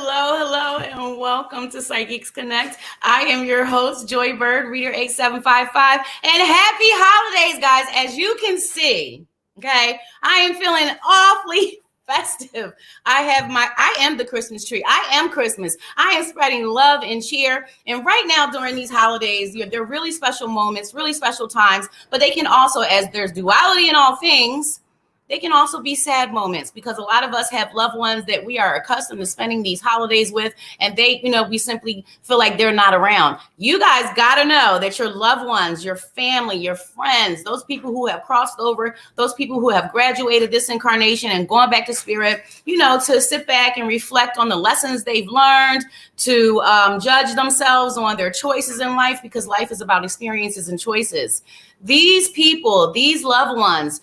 hello, and welcome to Psychics Connect. I am your host, Joy Bird, Reader 8755, and happy holidays, guys. As you can see, okay, I am feeling awfully festive. I am the Christmas tree. I am Christmas. I am spreading love and cheer. And right now, during these holidays, they're really special moments, really special times, but they can also, as there's duality in all things, they can also be sad moments because a lot of us have loved ones that we are accustomed to spending these holidays with, and we simply feel like they're not around. You guys got to know that your loved ones, your family, your friends, those people who have crossed over, those people who have graduated this incarnation and gone back to spirit, to sit back and reflect on the lessons they've learned, to judge themselves on their choices in life, because life is about experiences and choices. These people, these loved ones,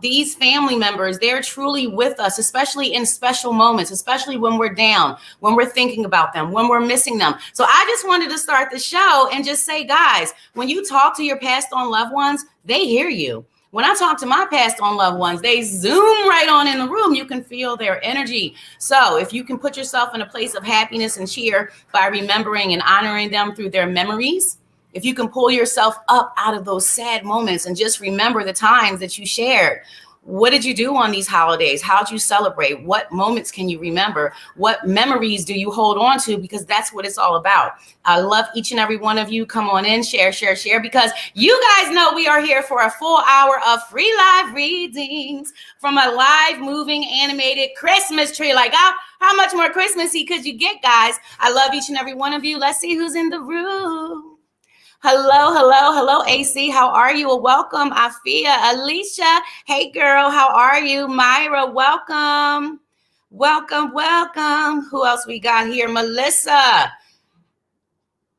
these family members, they're truly with us, especially in special moments, especially when we're down, when we're thinking about them, when we're missing them. So I just wanted to start the show and just say, guys, when you talk to your passed on loved ones, they hear you. When I talk to my passed on loved ones, they zoom right on in the room. You can feel their energy. So if you can put yourself in a place of happiness and cheer by remembering and honoring them through their memories, if you can pull yourself up out of those sad moments and just remember the times that you shared. What did you do on these holidays? How'd you celebrate? What moments can you remember? What memories do you hold on to? Because that's what it's all about. I love each and every one of you. Come on in, share, because you guys know we are here for a full hour of free live readings from a live moving animated Christmas tree. Like, how much more Christmassy could you get, guys? I love each and every one of you. Let's see who's in the room. Hello, AC. How are you? Well, welcome, Afia, Alicia. Hey, girl, how are you? Myra, welcome. Who else we got here? Melissa.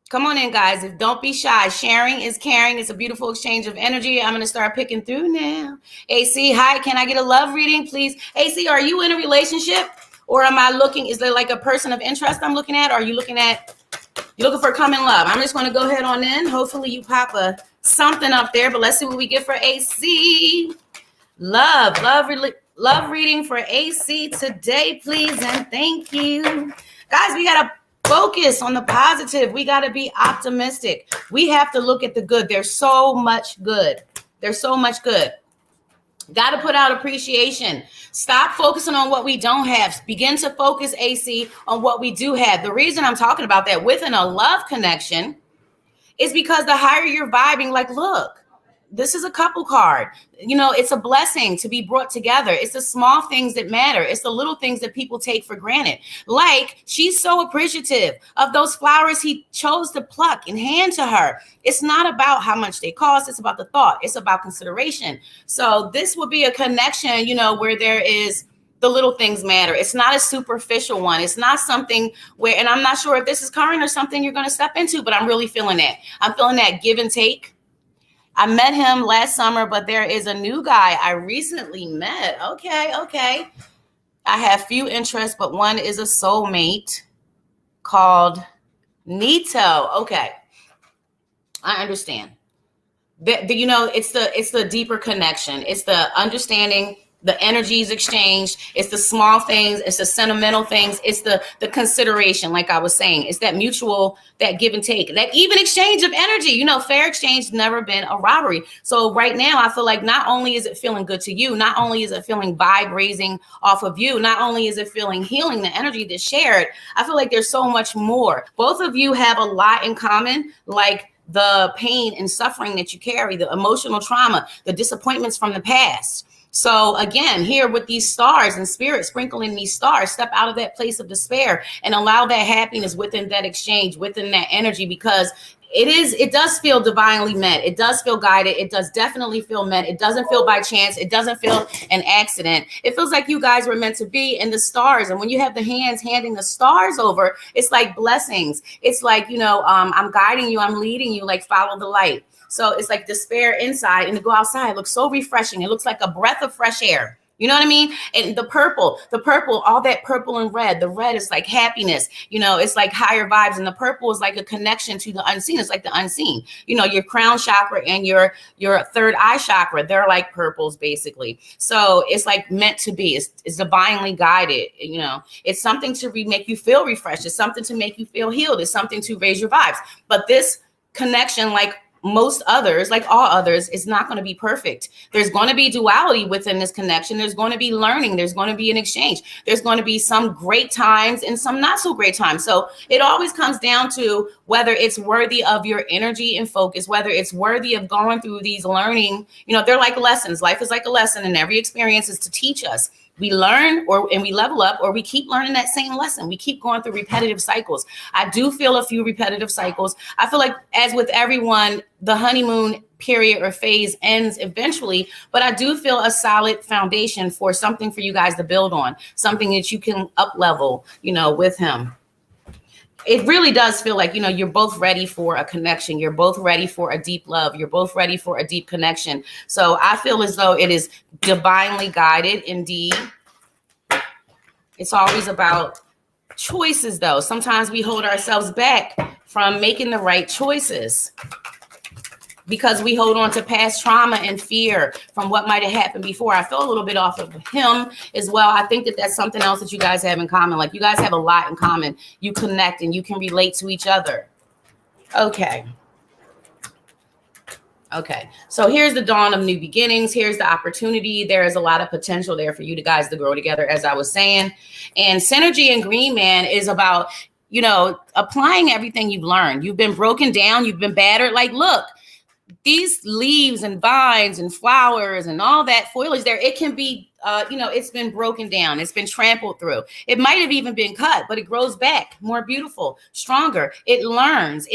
Come on in, guys. Don't be shy. Sharing is caring. It's a beautiful exchange of energy. I'm going to start picking through now. AC, hi. Can I get a love reading, please? AC, are you in a relationship? Or is there like a person of interest I'm looking at? Or are you looking for common love? I'm just going to go ahead on in. Hopefully you pop something up there, but let's see what we get for AC. Love reading for AC today, please, and thank you. Guys, we got to focus on the positive. We got to be optimistic. We have to look at the good. There's so much good. Got to put out appreciation. Stop focusing on what we don't have. Begin to focus, AC, on what we do have. The reason I'm talking about that within a love connection is because the higher you're vibing, like, look, this is a couple card. It's a blessing to be brought together. It's the small things that matter. It's the little things that people take for granted. Like, she's so appreciative of those flowers he chose to pluck and hand to her. It's not about how much they cost. It's about the thought. It's about consideration. So this will be a connection, where there is the little things matter. It's not a superficial one. It's not something where, and I'm not sure if this is current or something you're going to step into, but I'm really feeling that. I'm feeling that give and take. I met him last summer, but there is a new guy I recently met. Okay. I have few interests, but one is a soulmate called Nito. Okay. I understand. It's the deeper connection. It's the understanding, the energies exchanged. It's the small things. It's the sentimental things. It's the consideration, like I was saying. It's that mutual, that give and take, that even exchange of energy. Fair exchange never been a robbery. So right now, I feel like not only is it feeling good to you, not only is it feeling vibe raising off of you, not only is it feeling healing, the energy that's shared, I feel like there's so much more. Both of you have a lot in common, like the pain and suffering that you carry, the emotional trauma, the disappointments from the past. So again, here with these stars and spirit sprinkling these stars, step out of that place of despair and allow that happiness within that exchange, within that energy, because it does feel divinely met. It does feel guided. It does definitely feel met. It doesn't feel by chance. It doesn't feel an accident. It feels like you guys were meant to be in the stars. And when you have the hands handing the stars over, it's like blessings. It's like, I'm guiding you. I'm leading you, like follow the light. So it's like despair inside, and to go outside looks so refreshing. It looks like a breath of fresh air. You know what I mean? And the purple, all that purple and red, the red is like happiness. You know, it's like higher vibes. And the purple is like a connection to the unseen. It's like the unseen, you know, your crown chakra and your third eye chakra. They're like purples, basically. So it's like meant to be. It's divinely guided. You know, it's something to make you feel refreshed. It's something to make you feel healed. It's something to raise your vibes. But this connection, like most others, like all others, is not going to be perfect. There's going to be duality within this connection. There's going to be learning. There's going to be an exchange. There's going to be some great times and some not so great times. So it always comes down to whether it's worthy of your energy and focus, whether it's worthy of going through these learning. You know, they're like lessons. Life is like a lesson, and every experience is to teach us. We learn and we level up, or we keep learning that same lesson. We keep going through repetitive cycles. I do feel a few repetitive cycles. I feel like, as with everyone, the honeymoon period or phase ends eventually, but I do feel a solid foundation for something for you guys to build on, something that you can up level, you know, with him. It really does feel like, you know, you're both ready for a connection. You're both ready for a deep love. You're both ready for a deep connection. So I feel as though it is divinely guided indeed. It's always about choices, though. Sometimes we hold ourselves back from making the right choices because we hold on to past trauma and fear from what might have happened before. I feel a little bit off of him as well. I think that that's something else that you guys have in common. Like, you guys have a lot in common. You connect and you can relate to each other. Okay. So here's the dawn of new beginnings. Here's the opportunity. There is a lot of potential there for you guys to grow together, as I was saying. And Synergy and Green Man is about, you know, applying everything you've learned. You've been broken down. You've been battered. Like, look, these leaves and vines and flowers and all that foliage there, it can be, you know, it's been broken down. It's been trampled through. It might have even been cut, but it grows back more beautiful, stronger. It learns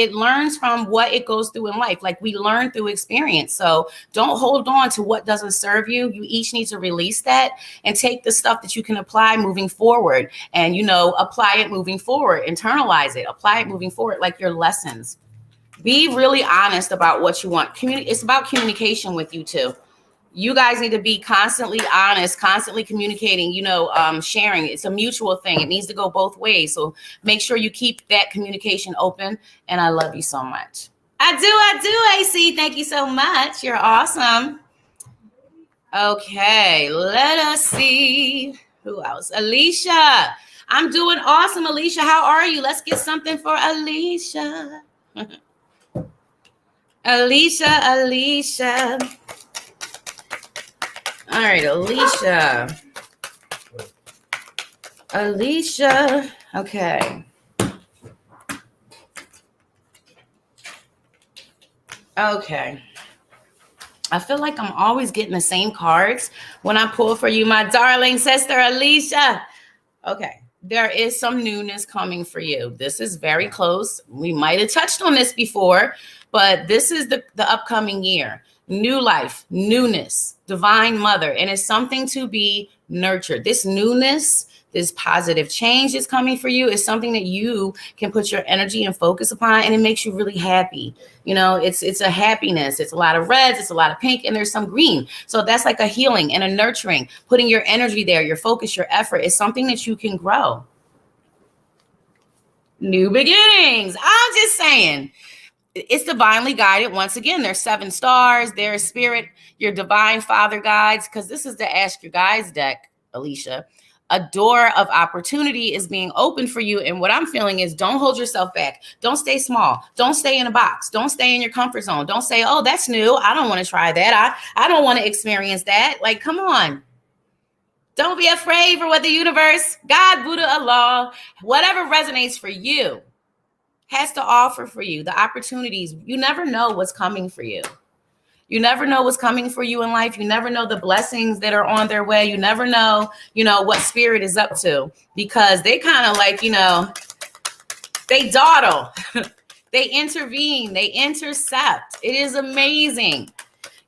from what it goes through in life. Like, we learn through experience. So don't hold on to what doesn't serve you. You each need to release that and take the stuff that you can apply moving forward, and, you know, apply it moving forward, internalize it, apply it moving forward, like your lessons. Be really honest about what you want. It's about communication with you too. You guys need to be constantly honest, constantly communicating, you know, sharing. It's a mutual thing. It needs to go both ways. So make sure you keep that communication open. And I love you so much. I do, AC. Thank you so much. You're awesome. Okay, let us see. Who else? Alicia. I'm doing awesome, Alicia. How are you? Let's get something for Alicia. Alicia. All right, Alicia. Okay. I feel like I'm always getting the same cards when I pull for you, my darling sister, Alicia. Okay. There is some newness coming for you. This is very close. We might have touched on this before, but this is the upcoming year. New life, newness, divine mother. And it's something to be nurtured. This newness, this positive change is coming for you. Is something that you can put your energy and focus upon, and it makes you really happy. You know, it's a happiness. It's a lot of reds, it's a lot of pink, and there's some green. So that's like a healing and a nurturing, putting your energy there, your focus, your effort is something that you can grow. New beginnings. I'm just saying. It's divinely guided. Once again, there's 7 stars. There's spirit, your divine father guides, because this is the Ask Your Guides deck, Alicia. A door of opportunity is being opened for you. And what I'm feeling is, don't hold yourself back. Don't stay small. Don't stay in a box. Don't stay in your comfort zone. Don't say, oh, that's new. I don't want to try that. I don't want to experience that. Like, come on. Don't be afraid for what the universe, God, Buddha, Allah, whatever resonates for you has to offer for you. The opportunities. You never know what's coming for you. You never know what's coming for you in life. You never know the blessings that are on their way. You never know, what spirit is up to, because they kind of like, they dawdle, they intervene, they intercept. It is amazing.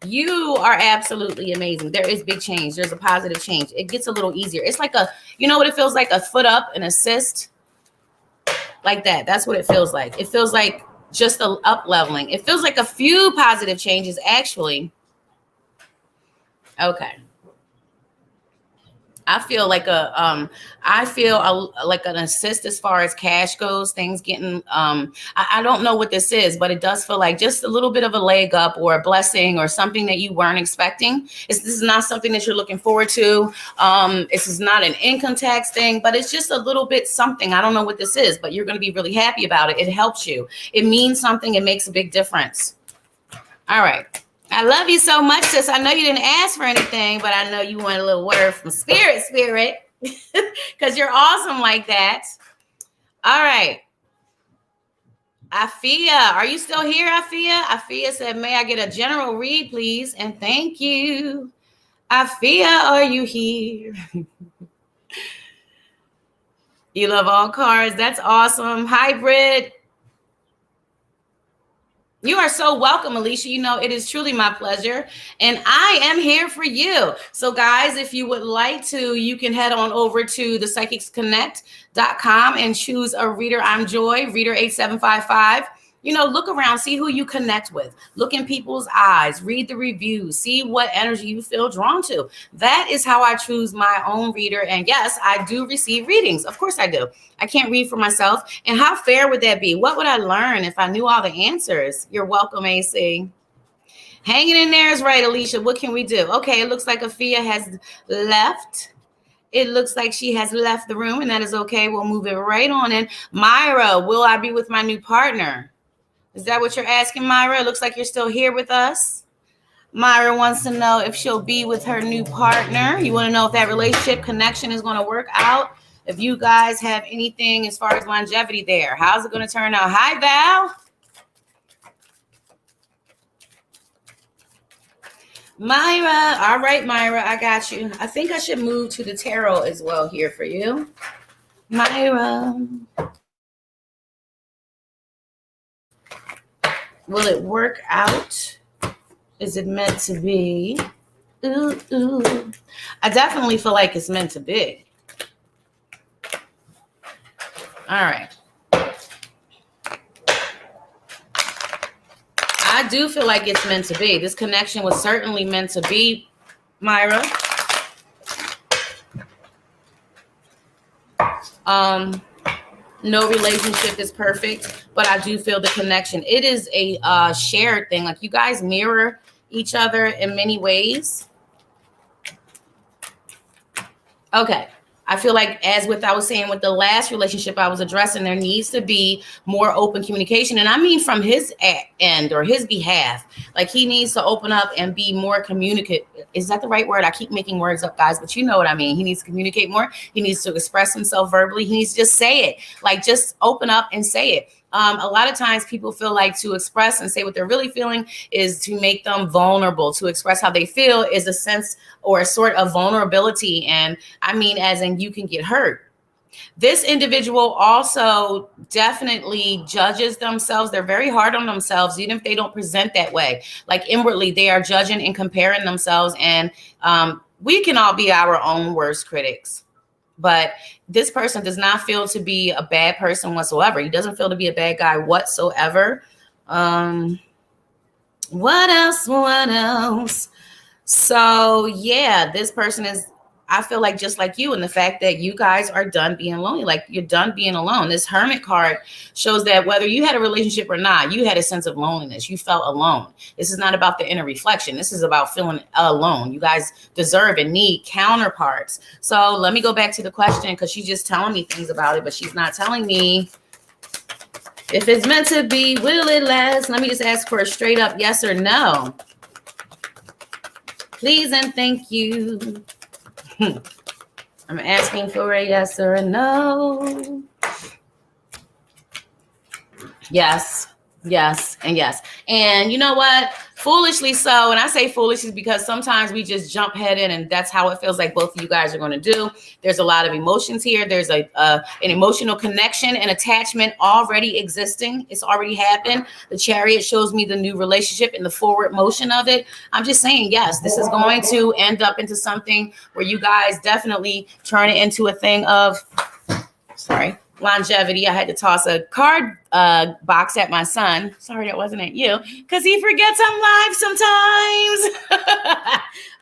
You are absolutely amazing. There is big change. There's a positive change. It gets a little easier. It's like what it feels like, a foot up, an assist like that. That's what it feels like. It feels like just a up leveling. It feels like a few positive changes, actually. Okay. I feel like like an assist as far as cash goes, things getting, I don't know what this is, but it does feel like just a little bit of a leg up or a blessing or something that you weren't expecting. This is not something that you're looking forward to. This is not an income tax thing, but it's just a little bit something. I don't know what this is, but you're going to be really happy about it. It helps you. It means something. It makes a big difference. All right. I love you so much, sis. I know you didn't ask for anything, but I know you want a little word from spirit, because you're awesome like that. All right. Afia, are you still here, Afia? Afia said, may I get a general read, please? And thank you. Afia, are you here? You love all cards. That's awesome. Hybrid. You are so welcome, Alicia. You know, it is truly my pleasure. And I am here for you. So guys, if you would like to, you can head on over to the psychicsconnect.com and choose a reader. I'm Joy, reader 8755. You know, look around, see who you connect with, look in people's eyes, read the reviews, see what energy you feel drawn to. That is how I choose my own reader. And yes, I do receive readings. Of course I do. I can't read for myself. And how fair would that be? What would I learn if I knew all the answers? You're welcome, AC. Hanging in there is right, Alicia. What can we do? Okay, it looks like Afia has left. It looks like she has left the room, and that is okay. We'll move it right on in. Myra, will I be with my new partner? Is that what you're asking, Myra? It looks like you're still here with us. Myra wants to know if she'll be with her new partner. You want to know if that relationship connection is going to work out. If you guys have anything as far as longevity there. How's it going to turn out? Hi, Val. Myra. All right, Myra, I got you. I think I should move to the tarot as well here for you. Myra. Will it work out? Is it meant to be? Ooh, ooh. I definitely feel like it's meant to be. All right. I do feel like it's meant to be. This connection was certainly meant to be, Myra. No relationship is perfect, but I do feel the connection. It is a shared thing. Like you guys mirror each other in many ways. Okay. I feel like as with I was saying with the last relationship I was addressing, there needs to be more open communication. And I mean from his end or his behalf, like he needs to open up and be more communicative. Is that the right word? I keep making words up, guys, but you know what I mean. He needs to communicate more. He needs to express himself verbally. He needs to just say it, like just open up and say it. A lot of times people feel like to express and say what they're really feeling is to make them vulnerable. To express how they feel is a sense or a sort of vulnerability. And I mean, as in you can get hurt. This individual also definitely judges themselves. They're very hard on themselves, even if they don't present that way. Like inwardly, they are judging and comparing themselves. And we can all be our own worst critics. But this person does not feel to be a bad person whatsoever. He doesn't feel to be a bad guy whatsoever. What else? So, yeah, this person is, I feel like just like you, and the fact that you guys are done being lonely, like you're done being alone. This Hermit card shows that whether you had a relationship or not, you had a sense of loneliness. You felt alone. This is not about the inner reflection. This is about feeling alone. You guys deserve and need counterparts. So let me go back to the question because she's just telling me things about it, but she's not telling me if it's meant to be, will it last? Let me just ask for a straight up yes or no. Please and thank you. I'm asking for a yes or a no. Yes, yes, and yes. And you know what? Foolishly so. And I say foolish is because sometimes we just jump head in, and that's how it feels like both of you guys are going to do. There's a lot of emotions here. There's an emotional connection and attachment already existing. It's already happened. The Chariot shows me the new relationship and the forward motion of it. I'm just saying, yes, this is going to end up into something where you guys definitely turn it into a thing of, longevity. I had to toss a card box at my son. Sorry, that wasn't at you, because he forgets I'm live sometimes.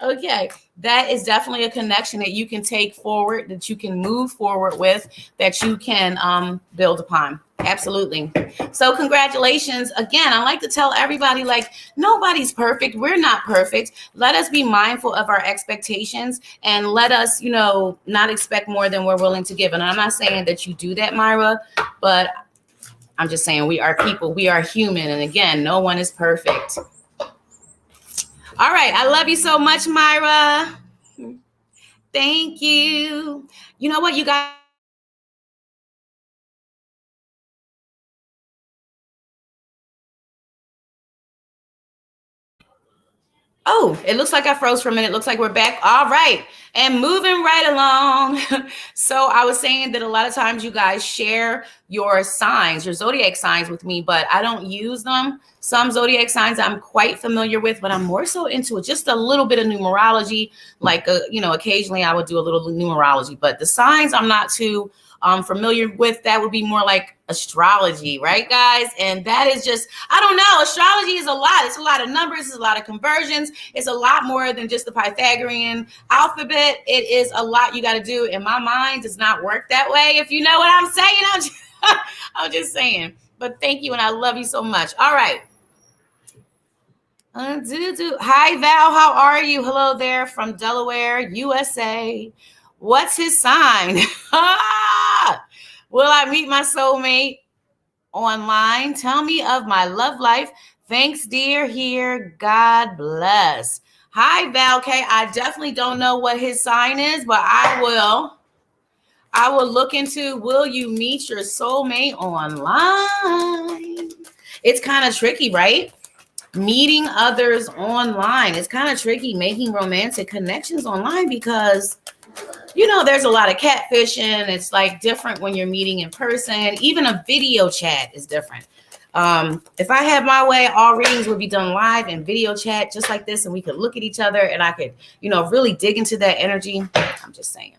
Okay, that is definitely a connection that you can take forward, that you can move forward with, that you can build upon. Absolutely. So congratulations. Again, I like to tell everybody, like, nobody's perfect. We're not perfect. Let us be mindful of our expectations and let us, not expect more than we're willing to give. And I'm not saying that you do that, Myra, but I'm just saying we are people. We are human. And again, no one is perfect. All right. I love you so much, Myra. Thank you. You know what, you guys? Oh, it looks like I froze for a minute. Looks like we're back. All right. And moving right along. So I was saying that a lot of times you guys share your signs, your zodiac signs with me, but I don't use them. Some zodiac signs I'm quite familiar with, but I'm more so into it. Just a little bit of numerology. Like, occasionally I would do a little numerology, but the signs I'm not too familiar with. That would be more like astrology, right, guys? And that is just, I don't know. Astrology is a lot. It's a lot of numbers. It's a lot of conversions. It's a lot more than just the Pythagorean alphabet. It is a lot you got to do. And my mind does not work that way. If you know what I'm saying, I'm just saying. But thank you, and I love you so much. All right. Hi, Val. How are you? Hello there from Delaware, USA. What's his sign? Will I meet my soulmate online? Tell me of my love life. Thanks, dear. Here. God bless. Hi, Val K. I definitely don't know what his sign is, but I will look into, will you meet your soulmate online? It's kind of tricky, right? Meeting others online. It's kind of tricky making romantic connections online because there's a lot of catfishing. It's like different when you're meeting in person. Even a video chat is different. If I had my way, all readings would be done live in video chat, just like this, and we could look at each other and I could, really dig into that energy. I'm just saying.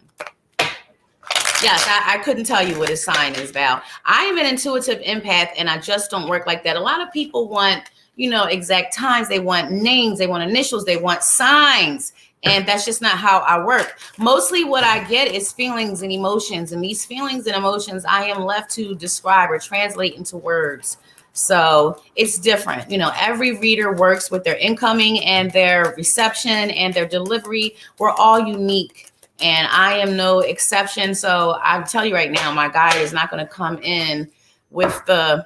Yes, I couldn't tell you what his sign is, Val. I am an intuitive empath, and I just don't work like that. A lot of people want, exact times. They want names. They want initials. They want signs. And that's just not how I work. Mostly what I get is feelings and emotions. And these feelings and emotions, I am left to describe or translate into words. So it's different. Every reader works with their incoming and their reception and their delivery. We're all unique. And I am no exception. So I'll tell you right now, my guide is not going to come in with the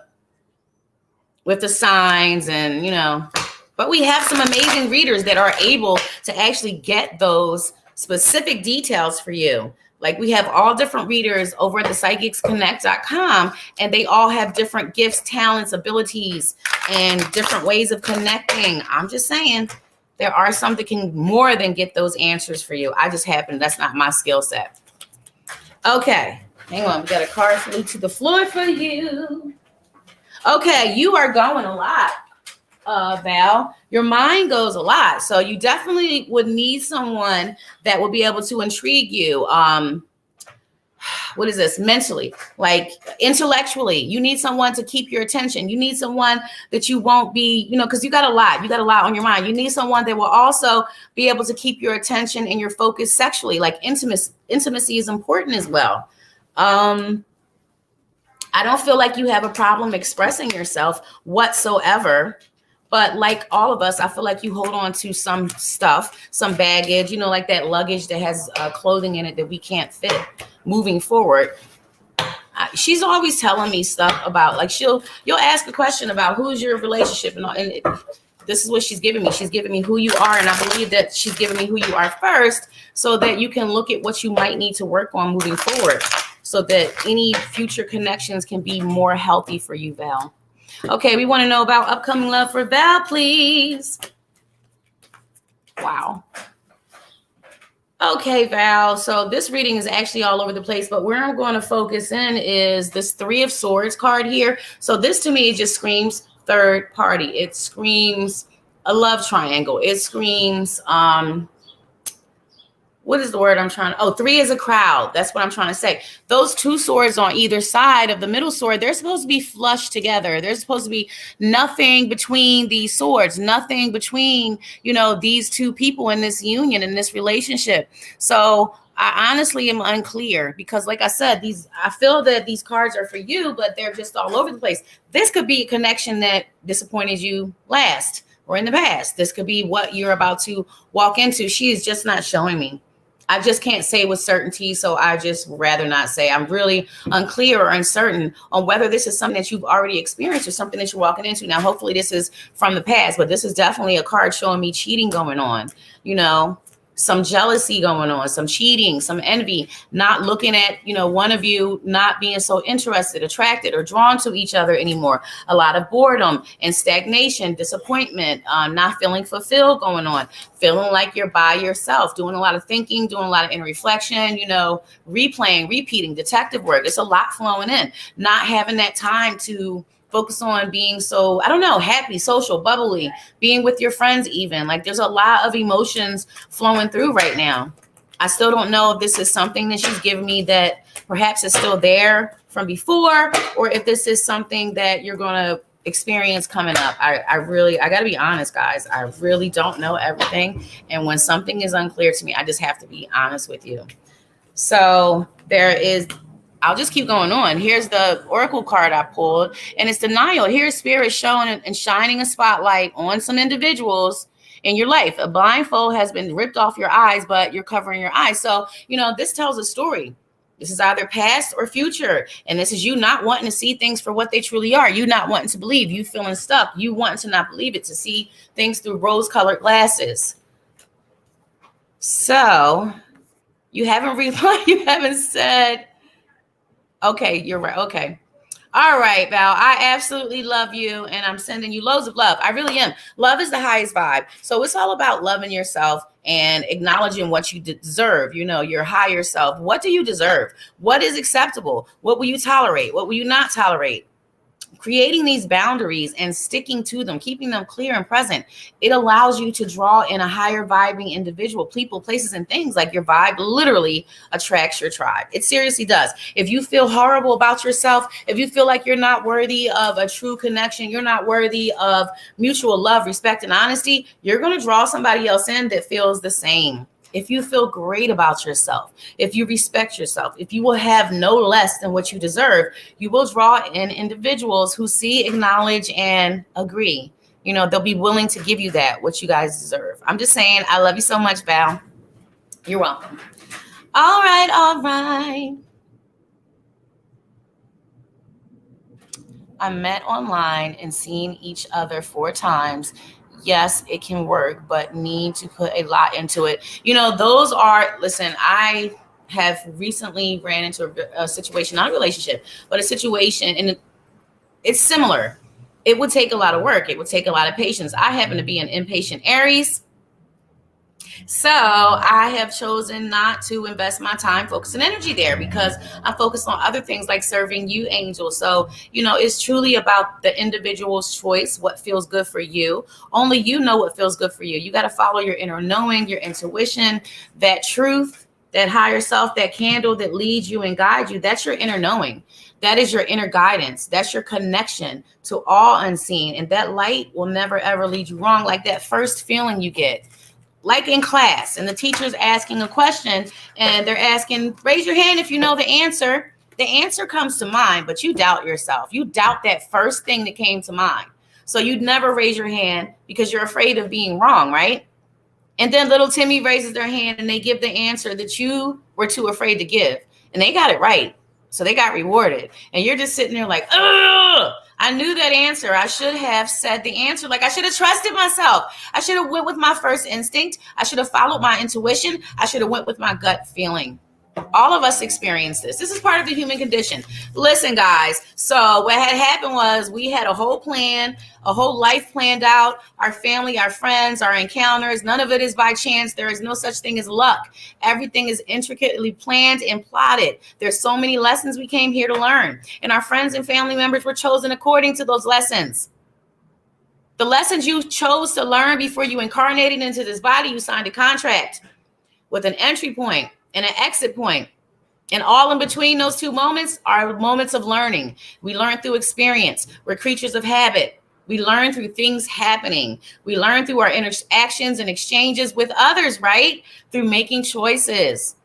signs and, but we have some amazing readers that are able to actually get those specific details for you. Like we have all different readers over at the psychicsconnect.com, and they all have different gifts, talents, abilities, and different ways of connecting. I'm just saying there are some that can more than get those answers for you. That's not my skill set. Okay, hang on. We got a card flew to the floor for you. Okay, you are going a lot. Val, your mind goes a lot. So you definitely would need someone that will be able to intrigue you. What is this? Mentally, like intellectually, you need someone to keep your attention. You need someone that you won't be, because you got a lot on your mind. You need someone that will also be able to keep your attention and your focus sexually. Like intimacy is important as well. I don't feel like you have a problem expressing yourself whatsoever. But like all of us, I feel like you hold on to some stuff, some baggage, like that luggage that has clothing in it that we can't fit moving forward. She's always telling me stuff about, like, you'll ask a question about who's your relationship and this is what she's giving me. She's giving me who you are. And I believe that she's giving me who you are first so that you can look at what you might need to work on moving forward so that any future connections can be more healthy for you, Val. Okay, we want to know about upcoming love for Val, please. Wow. Okay, Val. So this reading is actually all over the place, but where I'm going to focus in is this 3 of Swords card here. So this to me just screams third party. It screams a love triangle. It screams, what is the word I'm trying to, oh, three is a crowd. That's what I'm trying to say. Those two swords on either side of the middle sword, they're supposed to be flushed together. There's supposed to be nothing between these swords, nothing between, these two people in this union, in this relationship. So I honestly am unclear because, like I said, I feel that these cards are for you, but they're just all over the place. This could be a connection that disappointed you last or in the past. This could be what you're about to walk into. She is just not showing me. I just can't say with certainty, so I just rather not say. I'm really unclear or uncertain on whether this is something that you've already experienced or something that you're walking into. Now, hopefully this is from the past, but this is definitely a card showing me cheating going on, some jealousy going on, some cheating, some envy, not looking at, one of you not being so interested, attracted, or drawn to each other anymore. A lot of boredom and stagnation, disappointment, not feeling fulfilled going on, feeling like you're by yourself, doing a lot of thinking, doing a lot of inner reflection, replaying, repeating, detective work. It's a lot flowing in, not having that time to focus on being so, I don't know, happy, social, bubbly, being with your friends even. Like there's a lot of emotions flowing through right now. I still don't know if this is something that she's giving me that perhaps is still there from before, or if this is something that you're going to experience coming up. I got to be honest, guys. I really don't know everything. And when something is unclear to me, I just have to be honest with you. So I'll just keep going on. Here's the oracle card I pulled, and it's denial. Here's spirit showing and shining a spotlight on some individuals in your life. A blindfold has been ripped off your eyes, but you're covering your eyes. So, this tells a story. This is either past or future. And this is you not wanting to see things for what they truly are. You not wanting to believe, you feeling stuck. You wanting to not believe it, to see things through rose-colored glasses. So you haven't replied. You haven't said, okay, you're right. Okay. All right, Val, I absolutely love you, and I'm sending you loads of love. I really am. Love is the highest vibe. So it's all about loving yourself and acknowledging what you deserve, your higher self. What do you deserve? What is acceptable? What will you tolerate? What will you not tolerate? Creating these boundaries and sticking to them, keeping them clear and present, it allows you to draw in a higher vibing individual, people, places, and things. Like your vibe literally attracts your tribe. It seriously does. If you feel horrible about yourself, if you feel like you're not worthy of a true connection, you're not worthy of mutual love, respect, and honesty, you're going to draw somebody else in that feels the same. If you feel great about yourself, if you respect yourself, if you will have no less than what you deserve, you will draw in individuals who see, acknowledge, and agree. They'll be willing to give you that, what you guys deserve. I'm just saying, I love you so much, Val. You're welcome. All right. I met online and seen each other 4 times. Yes, it can work, but need to put a lot into it. I have recently ran into a situation, not a relationship, but a situation, and it's similar. It would take a lot of work. It would take a lot of patience. I happen to be an impatient Aries. So I have chosen not to invest my time, focus, and energy there because I'm focused on other things like serving you, Angel. So, it's truly about the individual's choice, what feels good for you. Only you know what feels good for you. You got to follow your inner knowing, your intuition, that truth, that higher self, that candle that leads you and guides you. That's your inner knowing. That is your inner guidance. That's your connection to all unseen. And that light will never, ever lead you wrong. Like that first feeling you get. Like in class, and the teacher's asking a question, and they're asking, raise your hand if you know the answer. The answer comes to mind, but you doubt yourself. You doubt that first thing that came to mind. So you'd never raise your hand because you're afraid of being wrong, right? And then little Timmy raises their hand, and they give the answer that you were too afraid to give. And they got it right. So they got rewarded. And you're just sitting there like, ugh. I knew that answer. I should have said the answer. Like I should have trusted myself. I should have went with my first instinct. I should have followed my intuition. I should have went with my gut feeling. All of us experience this. This is part of the human condition. Listen, guys. So what had happened was we had a whole plan, a whole life planned out, our family, our friends, our encounters. None of it is by chance. There is no such thing as luck. Everything is intricately planned and plotted. There's so many lessons we came here to learn. And our friends and family members were chosen according to those lessons. The lessons you chose to learn before you incarnated into this body, you signed a contract. with an entry point and an exit point. And all in between those two moments are moments of learning. We learn through experience. We're creatures of habit. We learn through things happening. We learn through our interactions and exchanges with others, right? Through making choices.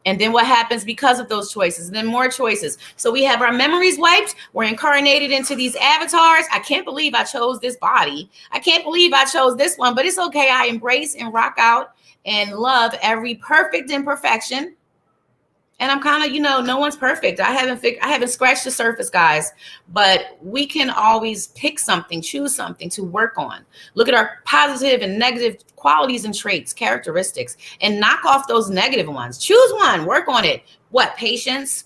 And then what happens because of those choices? And then more choices. So we have our memories wiped. We're incarnated into these avatars. I can't believe I chose this body. I can't believe I chose this one, but it's okay. I embrace and rock out and love every perfect imperfection. And I'm kind of, no one's perfect. I haven't scratched the surface, guys, but we can always pick something, choose something to work on. Look at our positive and negative qualities and traits, characteristics, and knock off those negative ones. Choose one, work on it. What? Patience,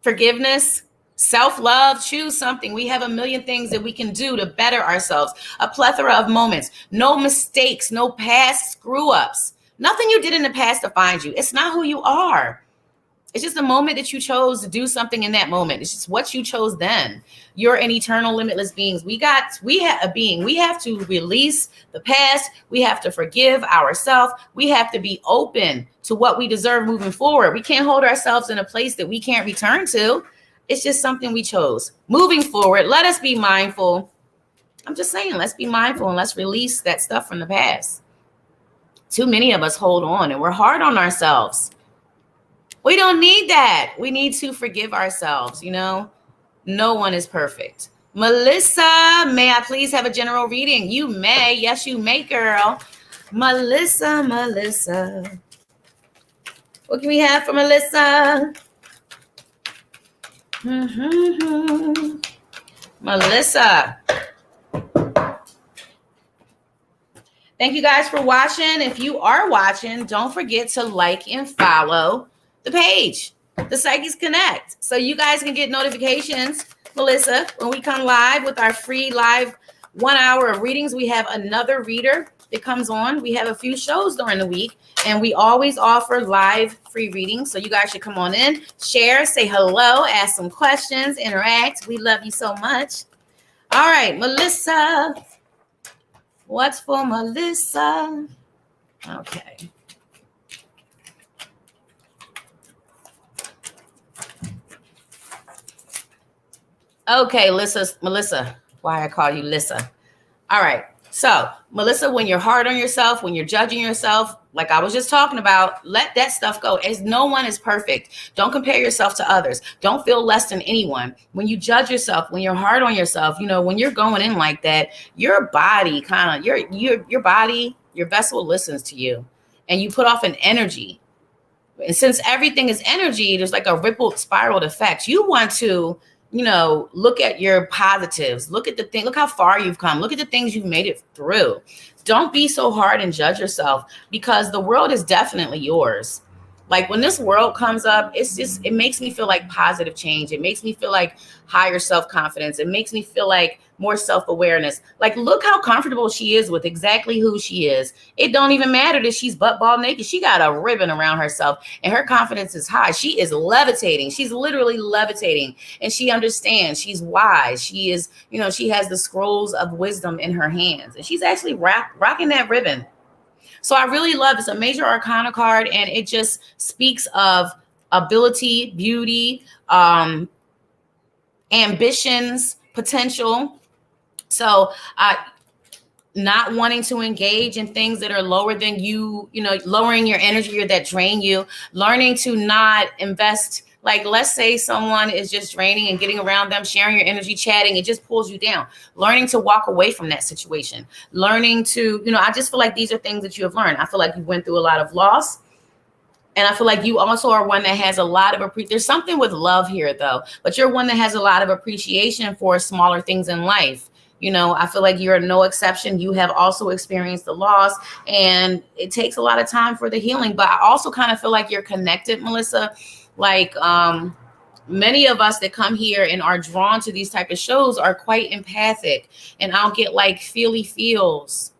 forgiveness, self-love. Choose something. We have a million things that we can do to better ourselves. A plethora of moments, no mistakes, no past screw-ups. Nothing you did in the past defines you. It's not who you are. It's just a moment that you chose to do something in that moment. It's just what you chose then. You're an eternal, limitless beings. We have a being. We have to release the past. We have to forgive ourselves. We have to be open to what we deserve moving forward. We can't hold ourselves in a place that we can't return to. It's just something we chose. Moving forward, let us be mindful. I'm just saying, let's be mindful and let's release that stuff from the past. Too many of us hold on and we're hard on ourselves. We don't need that. We need to forgive ourselves. No one is perfect. Melissa, may I please have a general reading? You may. Yes, you may, girl. Melissa. What can we have for Melissa? Melissa. Thank you guys for watching. If you are watching, don't forget to like and follow the page, the Psychics Connect, so you guys can get notifications, Melissa, when we come live with our free live 1 hour of readings. We have another reader that comes on. We have a few shows during the week, and we always offer live free readings. So you guys should come on in, share, say hello, ask some questions, interact. We love you so much. All right, Melissa. What's for Melissa? Okay. Okay, Melissa. Why I call you Lissa. All right. So, Melissa, when you're hard on yourself, when you're judging yourself, like I was just talking about, let that stuff go. As no one is perfect. Don't compare yourself to others. Don't feel less than anyone. When you judge yourself, when you're hard on yourself, when you're going in like that, your body your body, your vessel listens to you, and you put off an energy. And since everything is energy, there's like a rippled spiral effect. You want to look at your positives. Look how far you've come. Look at the things you've made it through. Don't be so hard and judge yourself, because the world is definitely yours. Like when this world comes up, it makes me feel like positive change. It makes me feel like higher self-confidence. It makes me feel like more self-awareness. Like, look how comfortable she is with exactly who she is. It don't even matter that she's butt ball naked. She got a ribbon around herself and her confidence is high. She is levitating. She's literally levitating, and she understands. She's wise. She is, she has the scrolls of wisdom in her hands, and she's actually rocking that ribbon. So I really love it's a major arcana card, and it just speaks of ability, beauty, ambitions, potential. So not wanting to engage in things that are lower than you, lowering your energy or that drain you, learning to not invest. Like, let's say someone is just draining and getting around them, sharing your energy, chatting, it just pulls you down. Learning to walk away from that situation. Learning to, I just feel like these are things that you have learned. I feel like you went through a lot of loss. And I feel like you also are one that has a lot of there's something with love here, though. But you're one that has a lot of appreciation for smaller things in life. I feel like you're no exception. You have also experienced the loss, and it takes a lot of time for the healing. But I also kind of feel like you're connected, Melissa. Like many of us that come here and are drawn to these type of shows are quite empathic, and I'll get like feely feels.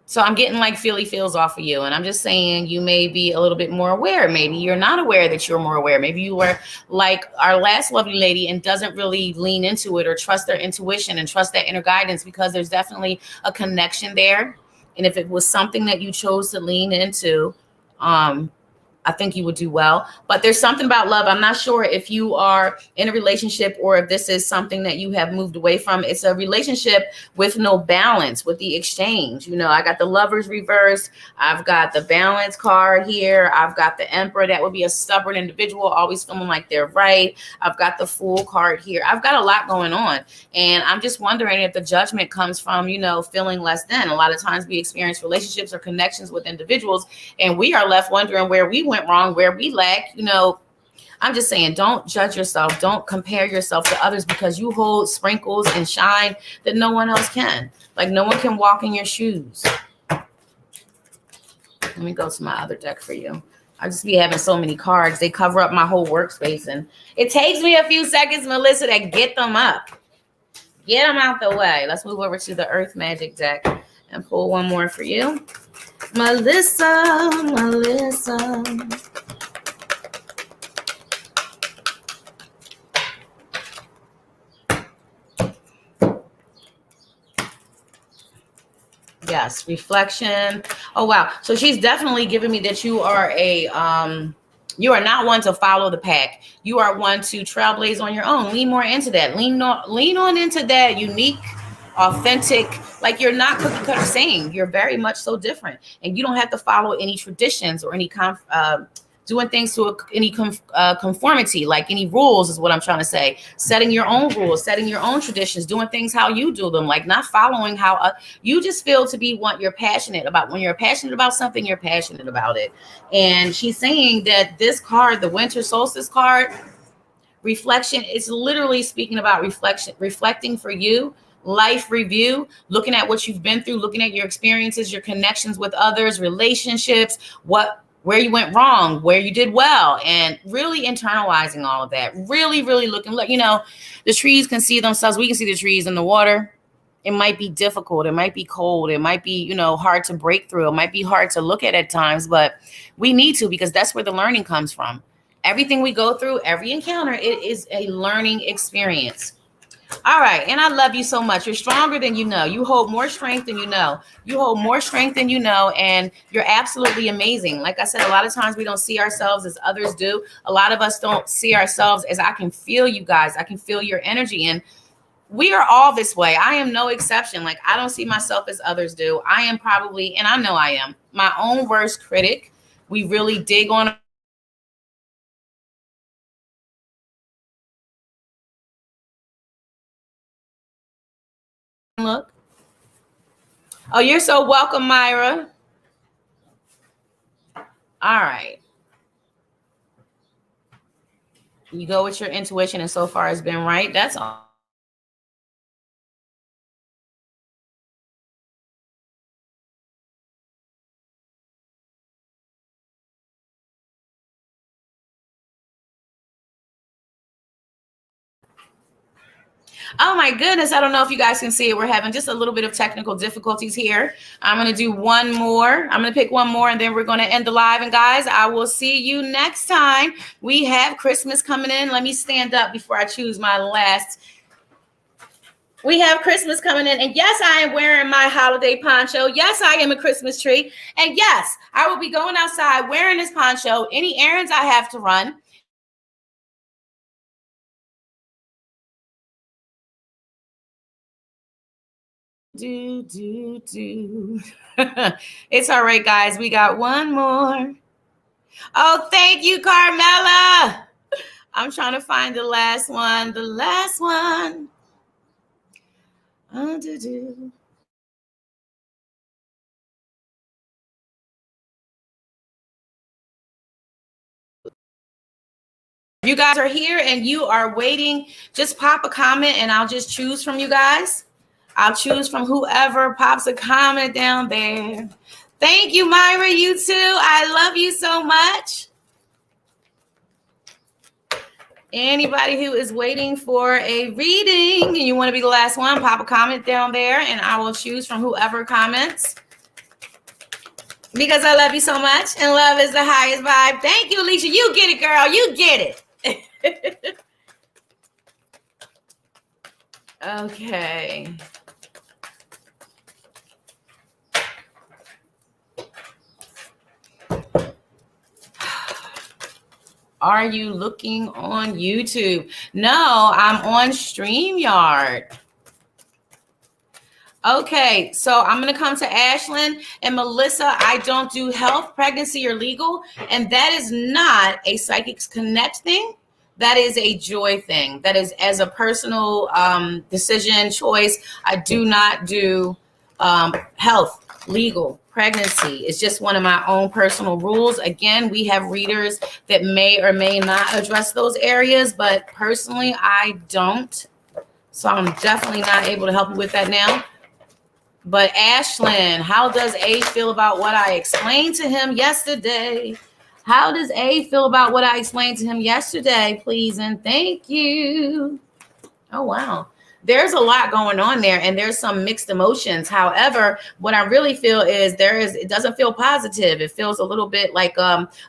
So I'm getting like feely feels off of you. And I'm just saying you may be a little bit more aware. Maybe you're not aware that you're more aware. Maybe you were like our last lovely lady and doesn't really lean into it or trust their intuition and trust that inner guidance, because there's definitely a connection there. And if it was something that you chose to lean into, I think you would do well. But there's something about love. I'm not sure if you are in a relationship or if this is something that you have moved away from. It's a relationship with no balance, with the exchange. You know, I got the Lovers reverse. I've got the Balance card here. I've got the Emperor. That would be a stubborn individual, always feeling like they're right. I've got the Fool card here. I've got a lot going on. And I'm just wondering if the Judgment comes from, you know, feeling less than. A lot of times we experience relationships or connections with individuals, and we are left wondering where we went wrong, where we lack. You know, I'm just saying, don't judge yourself. Don't compare yourself to others, because you hold sprinkles and shine that no one else can. Like, no one can walk in your shoes. Let me go to my other deck for you. I just be having so many cards. They cover up my whole workspace, and it takes me a few seconds, Melissa, to get them up. Get them out the way. Let's move over to the Earth Magic deck and pull one more for you. Melissa. Yes, reflection. Oh, wow. So she's definitely giving me that you are you are not one to follow the pack. You are one to trailblaze on your own. Lean more into that. Lean on into that unique, authentic, like you're not cookie cutter saying. You're very much so different. And you don't have to follow any traditions or any doing things to any conformity, like any rules is what I'm trying to say. Setting your own rules, setting your own traditions, doing things how you do them, like not following how you just feel to be what you're passionate about. When you're passionate about something, you're passionate about it. And she's saying that this card, the Winter Solstice card, reflection, is literally speaking about reflecting for you, life review, looking at what you've been through, looking at your experiences, your connections with others, relationships, where you went wrong, where you did well, and really internalizing all of that. Really, really looking, you know, the trees can see themselves. We can see the trees in the water. It might be difficult. It might be cold. It might be, you know, hard to break through. It might be hard to look at times, but we need to, because that's where the learning comes from. Everything we go through, every encounter, it is a learning experience. All right. And I love you so much. You're stronger than you know. You hold more strength than you know. You hold more strength than you know. And you're absolutely amazing. Like I said, a lot of times we don't see ourselves as others do. A lot of us don't see ourselves as, I can feel you guys. I can feel your energy. And we are all this way. I am no exception. Like, I don't see myself as others do. I am probably, and I know I am, my own worst critic. We really dig on. Look. Oh, you're so welcome, Myra. All right. You go with your intuition, and so far has been right. That's all. Oh my goodness. I don't know if you guys can see it. We're having just a little bit of technical difficulties here. I'm going to do one more. I'm going to pick one more, and then we're going to end the live. And guys, I will see you next time. We have Christmas coming in. Let me stand up before I choose my last. We have Christmas coming in. And yes, I am wearing my holiday poncho. Yes, I am a Christmas tree. And yes, I will be going outside wearing this poncho. Any errands I have to run. It's all right, guys. We got one more. Oh, thank you, Carmela. I'm trying to find the last one. The last one. If you guys are here and you are waiting, just pop a comment and I'll just choose from you guys. I'll choose from whoever pops a comment down there. Thank you, Myra. You too. I love you so much. Anybody who is waiting for a reading and you want to be the last one, pop a comment down there and I will choose from whoever comments. Because I love you so much and love is the highest vibe. Thank you, Alicia. You get it, girl. You get it. Okay. are you looking on YouTube? No, I'm on StreamYard. Okay, so I'm going to come to Ashlyn and Melissa. I don't do health, pregnancy, or legal, and that is not a Psychics Connect thing. That is a joy thing. That is as a personal decision, choice. I do not do health, legal, pregnancy. It's just one of my own personal rules. Again, we have readers that may or may not address those areas, but personally, I don't. So I'm definitely not able to help you with that now. But Ashlyn, how does A feel about what I explained to him yesterday? How does A feel about what I explained to him yesterday, please? And thank you. Oh, wow. There's a lot going on there, and there's some mixed emotions. However, what I really feel is it doesn't feel positive. It feels a little bit like,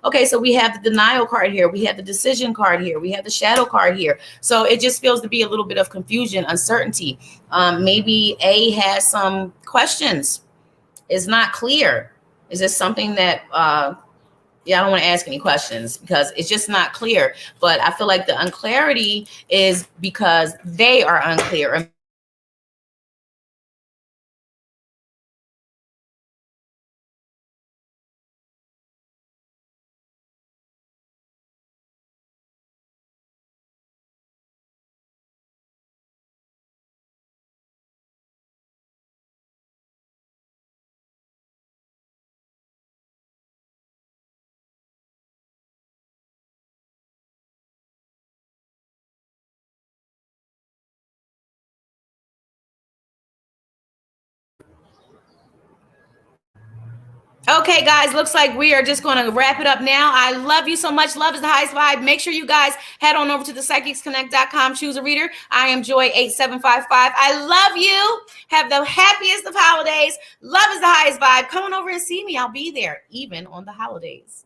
okay, so we have the denial card here. We have the decision card here. We have the shadow card here. So it just feels to be a little bit of confusion, uncertainty. Maybe A has some questions. It's not clear. Is this something that, I don't want to ask any questions because it's just not clear. But I feel like the unclarity is because they are unclear. Okay, guys, looks like we are just going to wrap it up now. I love you so much. Love is the highest vibe. Make sure you guys head on over to the psychicsconnect.com. Choose a reader. I am Joy8755. I love you. Have the happiest of holidays. Love is the highest vibe. Come on over and see me. I'll be there even on the holidays.